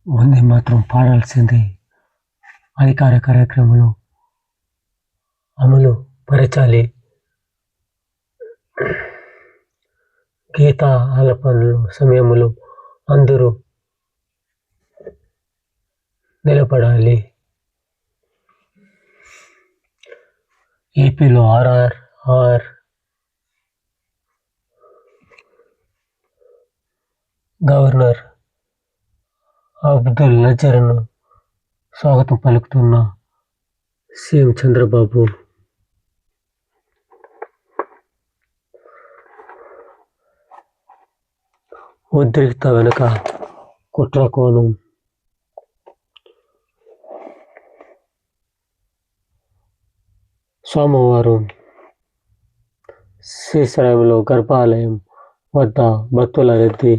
వందే మాత్రం పాడాల్సిందే. అధికార కార్యక్రమాలు అమలు పరచాలి. గీత ఆలాపనలు సమయంలో అందరూ నిలబడాలి. ఏపీలో ఆర్ఆర్ గవర్నర్ అబ్దుల్ నజర్ను స్వాగతం పలుకుతున్న సీఎం చంద్రబాబు ఉద్రిక్త వెనుక కుట్ర కోణం. సోమవారం శ్రీశైలంలో గర్భాలయం వద్ద భక్తుల రద్దీ.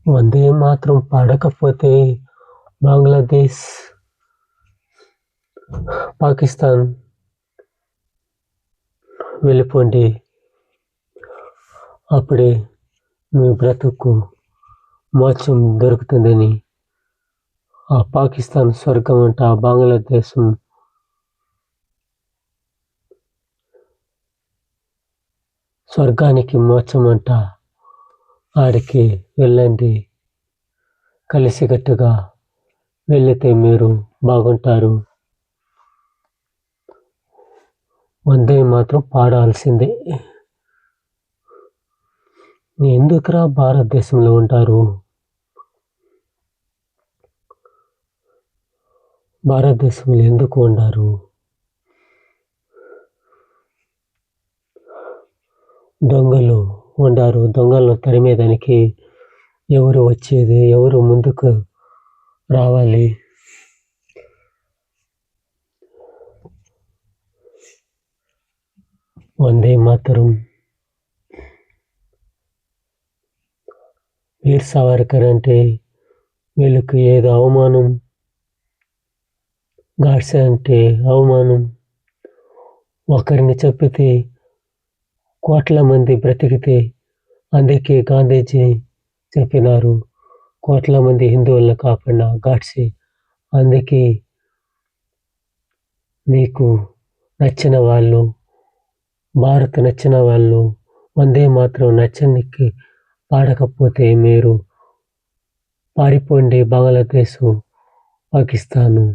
వందే మాత్రం పాడకపోతే బంగ్లాదేశ్, పాకిస్తాన్ వెళ్ళిపోండి, అప్పుడే మీ బ్రతుకు మోక్షం దొరుకుతుందని. ఆ పాకిస్తాన్ స్వర్గం అంట, బంగ్లాదేశం స్వర్గానికి మోక్షం అంట. ఆడికి వెళ్ళండి, కలిసికట్టుగా వెళితే మీరు బాగుంటారు. వందే మాత్రం పాడాల్సిందే. ఎందుకురా భారతదేశంలో ఉంటారు? భారతదేశంలో ఎందుకు ఉండారు? దొంగలు ఉండారు. దొంగలను తరిమేదానికి ఎవరు వచ్చేది? ఎవరు ముందుకు రావాలి? వందే మాతరం. వీర్ సావర్కర్ అంటే వీళ్ళకి ఏదో అవమానం, గాడ్సే అంటే అవమానం. ఒకరిని చెప్పితే కోట్ల మంది బ్రతికితే, అందుకే గాంధీజీ చెప్పినారు, కోట్ల మంది హిందువులను కాపాడిన గాడ్సే. అందుకే మీకు నచ్చిన వాళ్ళు, భారత్ నచ్చిన వాళ్ళు వందే మాత్రం నచ్చనికి పాడకపోతే మీరు పారిపోండి బంగ్లాదేశ్, పాకిస్తాను.